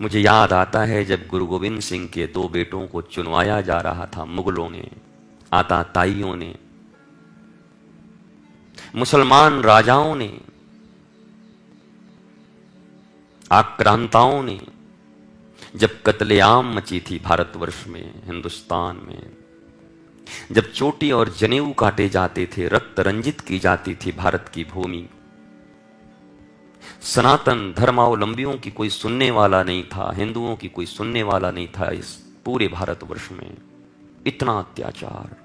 मुझे याद आता है जब गुरु गोविंद सिंह के 2 बेटों को चुनवाया जा रहा था, मुगलों ने, आताताइयों ने, मुसलमान राजाओं ने, आक्रांताओं ने, जब कत्लेआम मची थी भारतवर्ष में, हिंदुस्तान में, जब चोटी और जनेऊ काटे जाते थे, रक्त रंजित की जाती थी भारत की भूमि, सनातन धर्मावलंबियों की कोई सुनने वाला नहीं था, हिंदुओं की कोई सुनने वाला नहीं था। इस पूरे भारतवर्ष में इतना अत्याचार।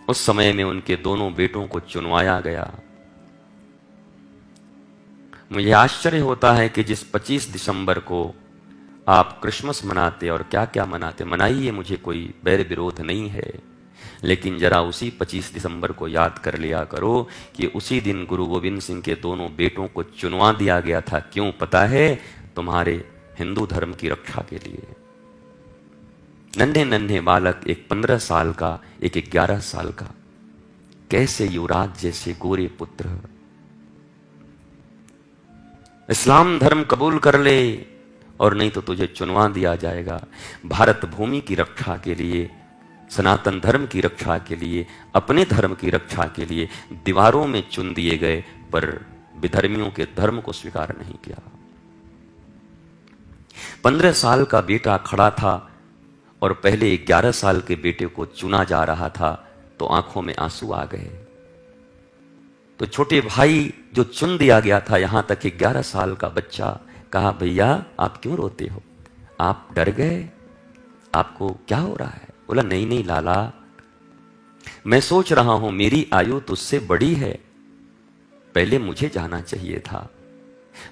उस समय में उनके दोनों बेटों को चुनवाया गया। मुझे आश्चर्य होता है कि जिस 25 दिसंबर को आप क्रिसमस मनाते और क्या क्या मनाते, मनाइए, मुझे कोई बैर विरोध नहीं है, लेकिन जरा उसी 25 दिसंबर को याद कर लिया करो कि उसी दिन गुरु गोविंद सिंह के दोनों बेटों को चुनवा दिया गया था। क्यों पता है? तुम्हारे हिंदू धर्म की रक्षा के लिए। नन्हे नन्हे बालक, एक 15 साल का, एक 11 साल का, कैसे युवराज जैसे गोरे पुत्र इस्लाम धर्म कबूल कर ले और नहीं तो तुझे चुनवा दिया जाएगा। भारत भूमि की रक्षा के लिए, सनातन धर्म की रक्षा के लिए, अपने धर्म की रक्षा के लिए दीवारों में चुन दिए गए, पर विधर्मियों के धर्म को स्वीकार नहीं किया। 15 साल का बेटा खड़ा था और पहले 11 साल के बेटे को चुना जा रहा था, तो आंखों में आंसू आ गए। तो छोटे भाई जो चुन दिया गया था, यहां तक कि 11 साल का बच्चा, कहा भैया आप क्यों रोते हो? आप डर गए? आपको क्या हो रहा है? बोला नहीं नहीं लाला, मैं सोच रहा हूं मेरी आयु तुझसे बड़ी है, पहले मुझे जाना चाहिए था।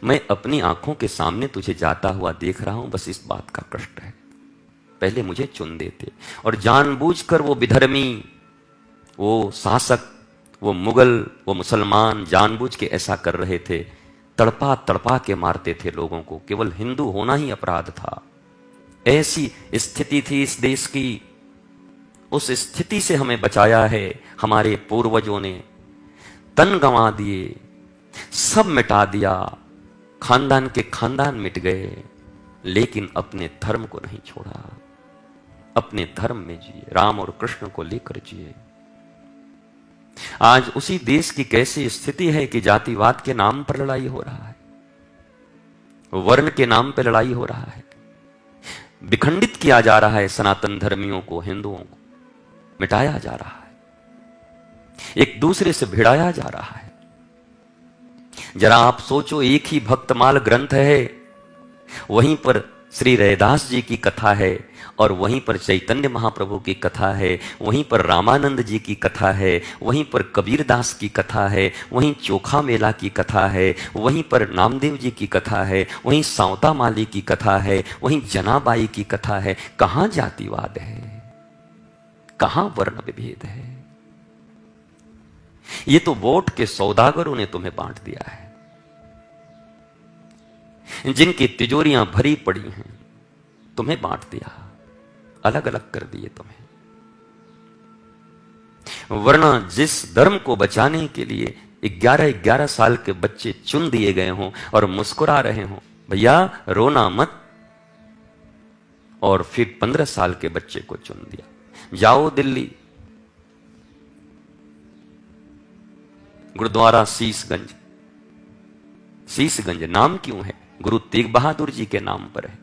मैं अपनी आंखों के सामने तुझे जाता हुआ देख रहा हूं, बस इस बात का कष्ट है। पहले मुझे चुन देते। और जानबूझकर वो विधर्मी, वो शासक, वो मुगल, वो मुसलमान जानबूझ के ऐसा कर रहे थे। तड़पा तड़पा के मारते थे लोगों को, केवल हिंदू होना ही अपराध था। ऐसी स्थिति थी इस देश की। उस स्थिति से हमें बचाया है हमारे पूर्वजों ने। तन गंवा दिए, सब मिटा दिया, खानदान के खानदान मिट गए, लेकिन अपने धर्म को नहीं छोड़ा। अपने धर्म में जिए, राम और कृष्ण को लेकर जिए। आज उसी देश की कैसी स्थिति है कि जातिवाद के नाम पर लड़ाई हो रहा है, वर्ण के नाम पर लड़ाई हो रहा है, विखंडित किया जा रहा है सनातन धर्मियों को, हिंदुओं को मिटाया जा रहा है, एक दूसरे से भिड़ाया जा रहा है। जरा आप सोचो, एक ही भक्तमाल ग्रंथ है, वहीं पर श्री रैदास जी की कथा है, और वहीं पर चैतन्य महाप्रभु की कथा है, वहीं पर रामानंद जी की कथा है, वहीं पर कबीरदास की कथा है, वहीं चोखा मेला की कथा है, वहीं पर नामदेव जी की कथा है, वहीं सावता माली की कथा है, वहीं जनाबाई की कथा है। कहां जातिवाद है? कहां वर्ण विभेद है? ये तो वोट के सौदागरों ने तुम्हें बांट दिया है, जिनकी तिजोरियां भरी पड़ी हैं, तुम्हें बांट दिया, अलग अलग कर दिए तुम्हें। वरना जिस धर्म को बचाने के लिए 11-11 साल के बच्चे चुन दिए गए हों और मुस्कुरा रहे हों, भैया रोना मत, और फिर 15 साल के बच्चे को चुन दिया। जाओ दिल्ली, गुरुद्वारा शीशगंज, शीशगंज नाम क्यों है? गुरु तेग बहादुर जी के नाम पर है।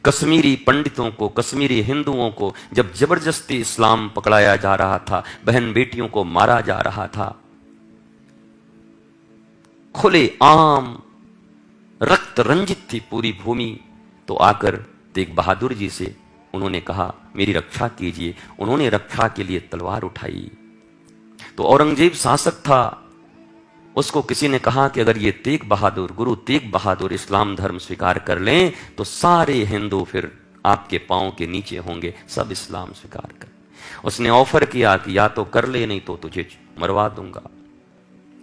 कश्मीरी पंडितों को, कश्मीरी हिंदुओं को जब जबरदस्ती इस्लाम पकड़ाया जा रहा था, बहन बेटियों को मारा जा रहा था, खुले आम रक्त रंजित थी पूरी भूमि, तो आकर तेग बहादुर जी से उन्होंने कहा मेरी रक्षा कीजिए। उन्होंने रक्षा के लिए तलवार उठाई। तो औरंगजेब शासक था, उसको किसी ने कहा कि अगर ये तेग बहादुर, गुरु तेग बहादुर इस्लाम धर्म स्वीकार कर लें तो सारे हिंदू फिर आपके पांव के नीचे होंगे, सब इस्लाम स्वीकार कर। उसने ऑफर किया कि या तो कर ले, नहीं तो तुझे मरवा दूंगा।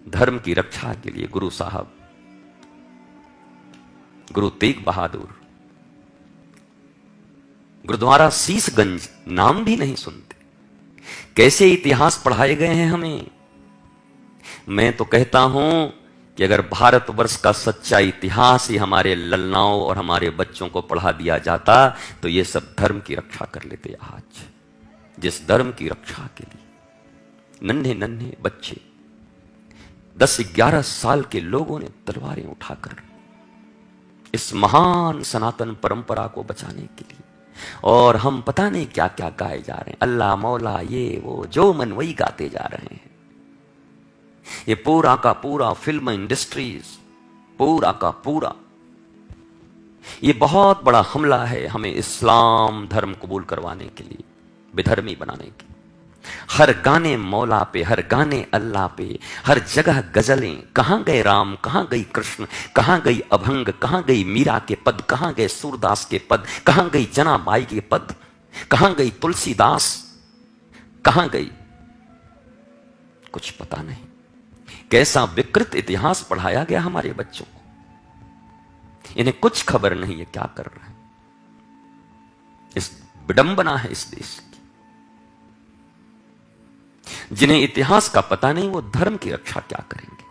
धर्म की रक्षा के लिए गुरु साहब, गुरु तेग बहादुर, गुरुद्वारा शीशगंज नाम भी नहीं सुनते। कैसे इतिहास पढ़ाए गए हैं हमें। मैं तो कहता हूं कि अगर भारतवर्ष का सच्चा इतिहास ही हमारे ललनाओं और हमारे बच्चों को पढ़ा दिया जाता तो ये सब धर्म की रक्षा कर लेते। आज जिस धर्म की रक्षा के लिए नन्हे नन्हे बच्चे 10-11 साल के लोगों ने तलवारें उठाकर इस महान सनातन परंपरा को बचाने के लिए, और हम पता नहीं क्या क्या गाए जा रहे हैं, अल्लाह मौला ये वो, जो मन वही गाते जा रहे हैं। ये पूरा का पूरा फिल्म इंडस्ट्रीज, पूरा का पूरा ये बहुत बड़ा हमला है हमें इस्लाम धर्म कबूल करवाने के लिए, बेधर्मी बनाने के। हर गाने मौला पे, हर गाने अल्लाह पे, हर जगह गजलें। कहां गए राम, कहां गई कृष्ण, कहां गई अभंग, कहां गई मीरा के पद, कहां गए सूरदास के पद, कहां गई जनाबाई के पद, कहां गई तुलसीदास, कहां गई, कुछ पता नहीं। कैसा विकृत इतिहास पढ़ाया गया हमारे बच्चों को, इन्हें कुछ खबर नहीं है क्या कर रहे हैं। इस विडंबना है इस देश की। जिन्हें इतिहास का पता नहीं वो धर्म की रक्षा क्या करेंगे,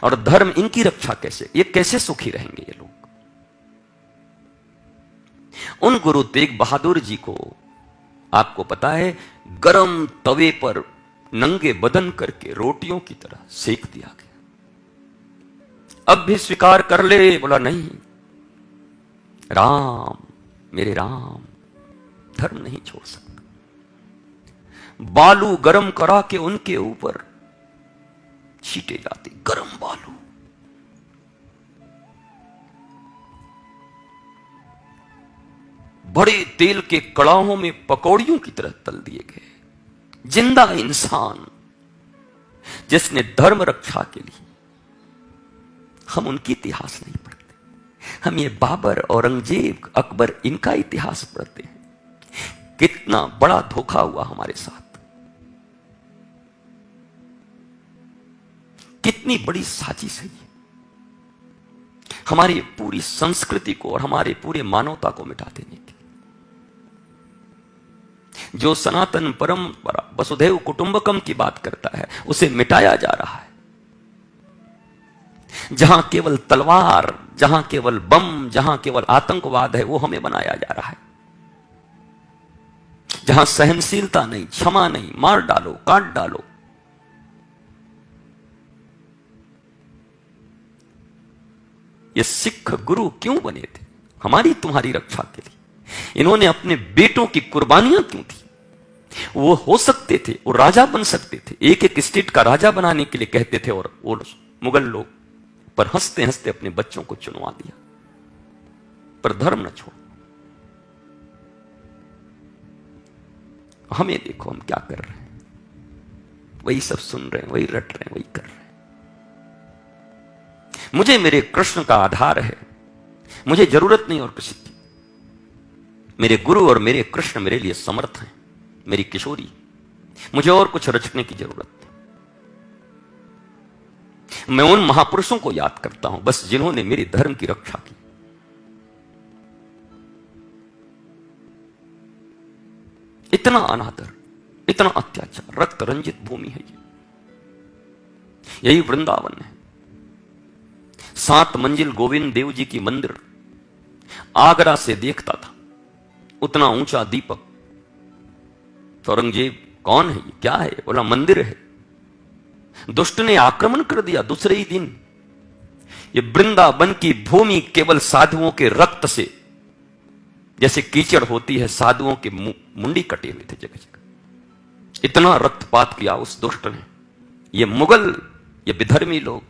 और धर्म इनकी रक्षा कैसे, ये कैसे सुखी रहेंगे ये लोग। उन गुरु तेग बहादुर जी को आपको पता है गरम तवे पर नंगे बदन करके रोटियों की तरह सेक दिया गया। अब भी स्वीकार कर ले, बोला नहीं, राम मेरे राम धर्म नहीं छोड़ सकता। बालू गरम करा के उनके ऊपर छीटे जाते, गरम बालू। बड़े तेल के कड़ाहों में पकौड़ियों की तरह तल दिए गए जिंदा इंसान जिसने धर्म रक्षा के लिए। हम उनकी इतिहास नहीं पढ़ते, हम ये बाबर, औरंगजेब, अकबर इनका इतिहास पढ़ते हैं। कितना बड़ा धोखा हुआ हमारे साथ, कितनी बड़ी साजिश है ये, हमारी पूरी संस्कृति को और हमारे पूरे मानवता को मिटा देने की। जो सनातन परंपरा वसुधैव कुटुंबकम की बात करता है उसे मिटाया जा रहा है। जहां केवल तलवार, जहां केवल बम, जहां केवल आतंकवाद है वो हमें बनाया जा रहा है। जहां सहनशीलता नहीं, क्षमा नहीं, मार डालो, काट डालो। ये सिख गुरु क्यों बने थे? हमारी तुम्हारी रक्षा के लिए। इन्होंने अपने बेटों की कुर्बानियां क्यों दी? वो हो सकते थे, वो राजा बन सकते थे, एक एक स्टेट का राजा बनाने के लिए कहते थे, और वो मुगल लोग, पर हंसते हंसते अपने बच्चों को चुनवा दिया। पर धर्म न छोड़। हमें देखो हम क्या कर रहे हैं, वही सब सुन रहे हैं, वही रट रहे हैं, वही कर रहे हैं। मुझे मेरे कृष्ण का आधार है, मुझे जरूरत नहीं और किसी की। मेरे गुरु और मेरे कृष्ण मेरे लिए समर्थ हैं, मेरी किशोरी, मुझे और कुछ रचने की जरूरत नहीं। मैं उन महापुरुषों को याद करता हूं बस जिन्होंने मेरे धर्म की रक्षा की। इतना अनादर, इतना अत्याचार, रक्त रंजित भूमि है ये। यही वृंदावन है। 7 मंजिल गोविंद देव जी की मंदिर आगरा से देखता था, उतना ऊंचा दीपक। तो औरंगजेब कौन है ये, क्या है? बोला मंदिर है। दुष्ट ने आक्रमण कर दिया दूसरे ही दिन। ये वृंदावन की भूमि केवल साधुओं के रक्त से, जैसे कीचड़ होती है, साधुओं के मुंडी कटे हुए थे जगह जगह। इतना रक्तपात किया उस दुष्ट ने। ये मुगल, ये विधर्मी लोग